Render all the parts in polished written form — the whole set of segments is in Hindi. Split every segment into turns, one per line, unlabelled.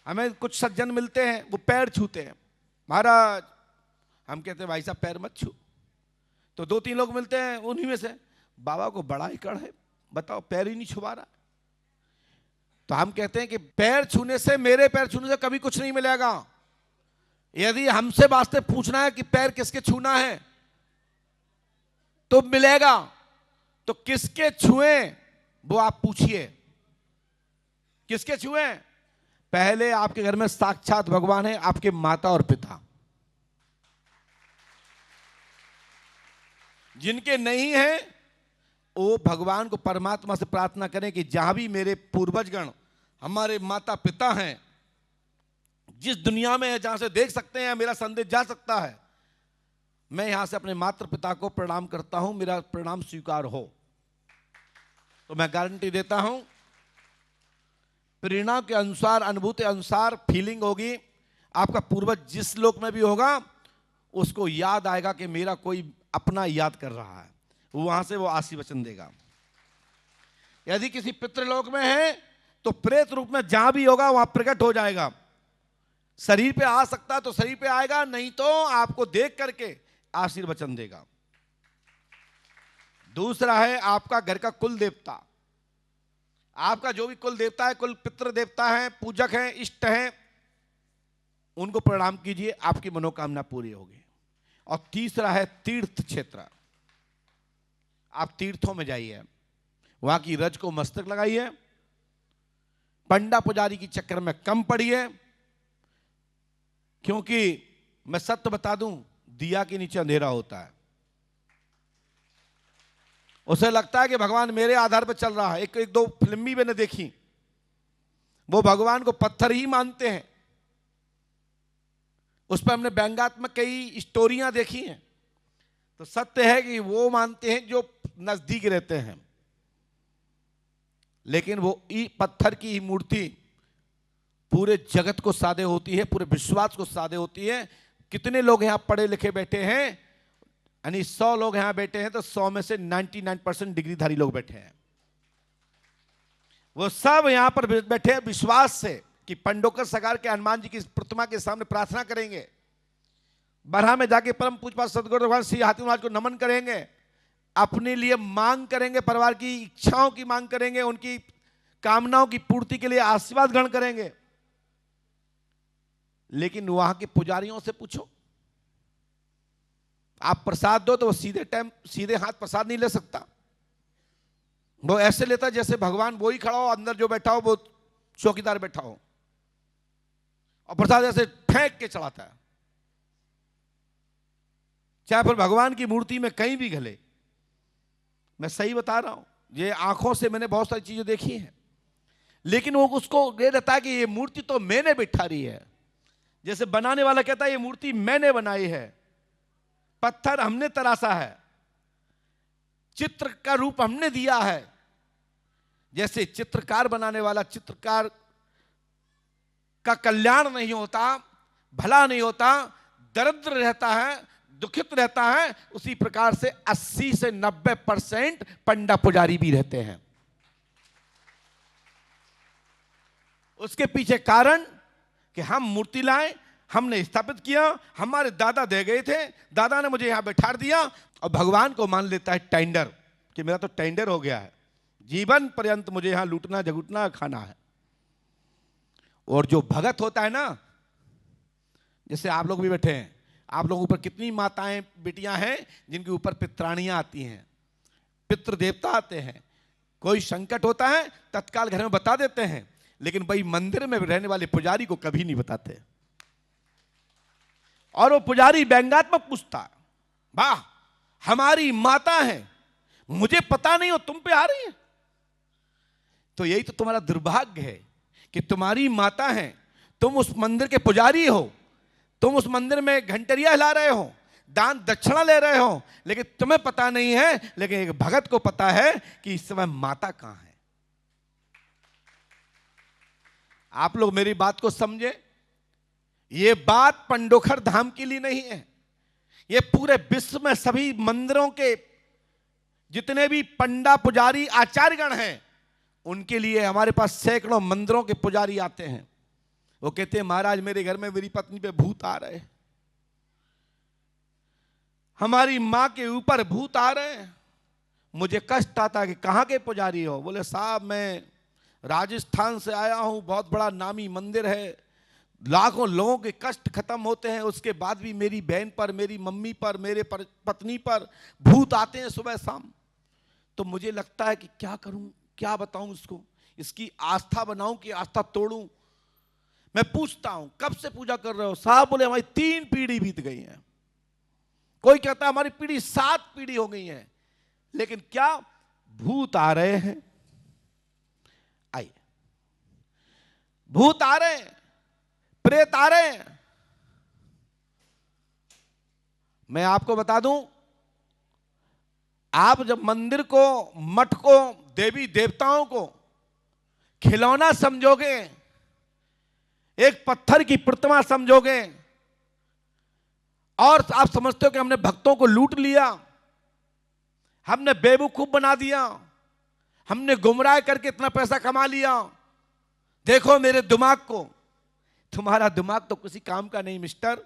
हमें कुछ सज्जन मिलते हैं, वो पैर छूते हैं, महाराज हम कहते हैं भाई साहब पैर मत छू। तो 2-3 लोग मिलते हैं, उन्हीं में से बाबा को बड़ा ही कड़ है, बताओ पैर ही नहीं छुबा रहा। तो हम कहते हैं कि पैर छूने से, मेरे पैर छूने से कभी कुछ नहीं मिलेगा। यदि हमसे वास्ते पूछना है कि पैर किसके छूना है तो मिलेगा, तो किसके छुए वो आप पूछिए, किसके छुए। पहले आपके घर में साक्षात भगवान है, आपके माता और पिता। जिनके नहीं है वो भगवान को, परमात्मा से प्रार्थना करें कि जहां भी मेरे पूर्वजगण, हमारे माता पिता हैं, जिस दुनिया में है जहां से देख सकते हैं मेरा संदेश जा सकता है, मैं यहां से अपने माता पिता को प्रणाम करता हूं, मेरा प्रणाम स्वीकार हो। तो मैं गारंटी देता हूं प्रेरणा के अनुसार, अनुभूति अनुसार फीलिंग होगी, आपका पूर्वज जिस लोक में भी होगा उसको याद आएगा कि मेरा कोई अपना याद कर रहा है, वहां से वो आशीर्वचन देगा। यदि किसी पितृलोक में है तो प्रेत रूप में जहां भी होगा वहां प्रकट हो जाएगा। शरीर पे आ सकता तो शरीर पे आएगा, नहीं तो आपको देख करके आशीर्वचन देगा। दूसरा है आपका घर का कुल देवता। आपका जो भी कुल देवता है, कुल पितृ देवता है, पूजक हैं, इष्ट हैं, उनको प्रणाम कीजिए, आपकी मनोकामना पूरी होगी। और तीसरा है तीर्थ क्षेत्र। आप तीर्थों में जाइए, वहां की रज को मस्तक लगाइए, पंडा पुजारी की चक्कर में कम पड़िए, क्योंकि मैं सत्य बता दूं, दिया के नीचे अंधेरा होता है। उसे लगता है कि भगवान मेरे आधार पर चल रहा है। एक 2 फिल्म भी मैंने देखी, वो भगवान को पत्थर ही मानते हैं। उस पर हमने व्यंग्यात्मक कई स्टोरियां देखी हैं। तो सत्य है कि वो मानते हैं जो नजदीक रहते हैं, लेकिन वो पत्थर की ही मूर्ति पूरे जगत को साधे होती है, पूरे विश्वास को साधे होती है। कितने लोग यहां पढ़े लिखे बैठे हैं, यानी 100 लोग यहां बैठे हैं तो 100 में से 99% डिग्रीधारी लोग बैठे हैं। वो सब यहां पर बैठे हैं विश्वास से कि पंडोकर सगार के हनुमान जी की प्रतिमा के सामने प्रार्थना करेंगे, बरहा में जाके परम पूज्य सदगुरु भगवान श्री हाथी महाराज को नमन करेंगे, अपने लिए मांग करेंगे, परिवार की इच्छाओं की मांग करेंगे, उनकी कामनाओं की पूर्ति के लिए आशीर्वाद ग्रहण करेंगे। लेकिन वहां के पुजारियों से पूछो, आप प्रसाद दो तो वो सीधे हाथ प्रसाद नहीं ले सकता। वो ऐसे लेता जैसे भगवान वो ही खड़ा हो, अंदर जो बैठा हो वो चौकीदार बैठा हो, और प्रसाद ऐसे फेंक के चढ़ाता है। चाहे फिर भगवान की मूर्ति में कहीं भी घले। मैं सही बता रहा हूं, ये आंखों से मैंने बहुत सारी चीजें देखी हैं। लेकिन वो उसको ये रहता है कि ये मूर्ति तो मैंने बिठा रही है। जैसे बनाने वाला कहता है ये मूर्ति मैंने बनाई है, पत्थर हमने तराशा है, चित्र का रूप हमने दिया है। जैसे चित्रकार बनाने वाला चित्रकार का कल्याण नहीं होता, भला नहीं होता, दरिद्र रहता है, दुखित रहता है, उसी प्रकार से 80 से 90% पंडा पुजारी भी रहते हैं। उसके पीछे कारण कि हम मूर्ति लाए, हमने स्थापित किया, हमारे दादा दे गए थे, दादा ने मुझे यहां बैठा दिया, और भगवान को मान लेता है टेंडर कि मेरा तो टेंडर हो गया है, जीवन पर्यंत मुझे यहां लूटना झगुटना खाना है। और जो भगत होता है ना, जैसे आप लोग भी बैठे हैं, आप लोगों ऊपर कितनी माताएं बेटियां हैं जिनके ऊपर पित्राणियां आती हैं, पितृ देवता आते हैं। कोई संकट होता है तत्काल घर में बता देते हैं, लेकिन भाई मंदिर में रहने वाले पुजारी को कभी नहीं बताते। और वो पुजारी व्यंग्यात्मक पूछता, वाह हमारी माता है, मुझे पता नहीं हो तुम पे आ रही है। तो यही तो तुम्हारा दुर्भाग्य है कि तुम्हारी माता है, तुम उस मंदिर के पुजारी हो, तुम उस मंदिर में घंटरिया हिला रहे हो, दान दक्षिणा ले रहे हो, लेकिन तुम्हें पता नहीं है। लेकिन एक भगत को पता है कि इस समय माता कहां है। आप लोग मेरी बात को समझे, ये बात पंडोखर धाम के लिए नहीं है, ये पूरे विश्व में सभी मंदिरों के जितने भी पंडा पुजारी आचार्यगण हैं उनके लिए। हमारे पास सैकड़ों मंदिरों के पुजारी आते हैं, वो कहते हैं महाराज मेरे घर में मेरी पत्नी पे भूत आ रहे हैं, हमारी माँ के ऊपर भूत आ रहे हैं। मुझे कष्ट आता कि कहाँ के पुजारी हो? बोले साहब मैं राजस्थान से आया हूँ, बहुत बड़ा नामी मंदिर है, लाखों लोगों के कष्ट खत्म होते हैं, उसके बाद भी मेरी बहन पर, मेरी मम्मी पर, मेरे पत्नी पर भूत आते हैं सुबह शाम। तो मुझे लगता है कि क्या करूं, क्या बताऊं इसको, इसकी आस्था बनाऊं कि आस्था तोड़ूं। मैं पूछता हूं कब से पूजा कर रहे हो? साहब बोले हमारी 3 पीढ़ी बीत गई है। कोई कहता है हमारी पीढ़ी 7 पीढ़ी हो गई है। लेकिन क्या भूत आ रहे हैं? आइए, भूत आ रहे हैं, प्रेत आ रहे हैं। मैं आपको बता दूं, आप जब मंदिर को, मठ को, देवी देवताओं को खिलौना समझोगे, एक पत्थर की प्रतिमा समझोगे और आप समझते हो कि हमने भक्तों को लूट लिया, हमने बेवकूफ बना दिया, हमने गुमराह करके इतना पैसा कमा लिया, देखो मेरे दिमाग को। तुम्हारा दिमाग तो किसी काम का नहीं मिस्टर।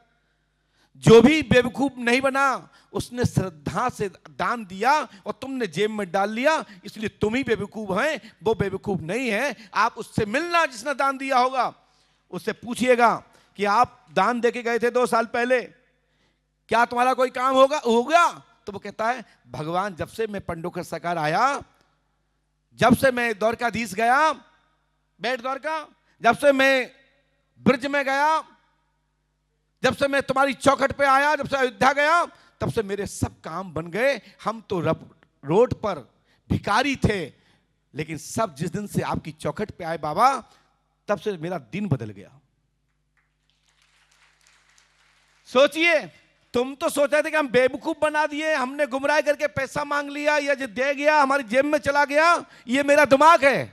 जो भी बेवकूफ नहीं बना उसने श्रद्धा से दान दिया और तुमने जेब में डाल लिया, इसलिए तुम ही बेवकूफ हैं, वो बेवकूफ नहीं है। आप उससे मिलना जिसने दान दिया होगा, उससे पूछिएगा कि आप दान देके गए थे 2 साल पहले, क्या तुम्हारा कोई काम हो गया? तो वो कहता है भगवान जब से मैं पंडोकर सरकार आया, जब से मैं द्वारकाधीश गया, बेट द्वारका, जब से मैं ब्रज में गया, जब से मैं तुम्हारी चौखट पे आया, जब से अयोध्या गया, तब से मेरे सब काम बन गए। हम तो रोड पर भिखारी थे, लेकिन सब जिस दिन से आपकी चौखट पे आए बाबा, तब से मेरा दिन बदल गया। सोचिए, तुम तो सोचा थे कि हम बेवकूफ बना दिए, हमने गुमराह करके पैसा मांग लिया, या जो दे गया हमारी जेब में चला गया, ये मेरा दिमाग है।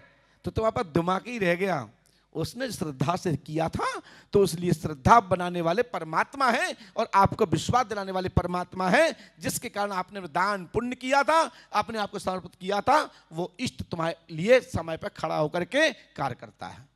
तो तुम्हारे पास दिमाग ही रह गया। उसने श्रद्धा से किया था, तो इसलिए श्रद्धा बनाने वाले परमात्मा है और आपको विश्वास दिलाने वाले परमात्मा है, जिसके कारण आपने दान पुण्य किया था, आपने आपको समर्पित किया था। वो इष्ट तुम्हारे लिए समय पर खड़ा होकर के कार्य करता है।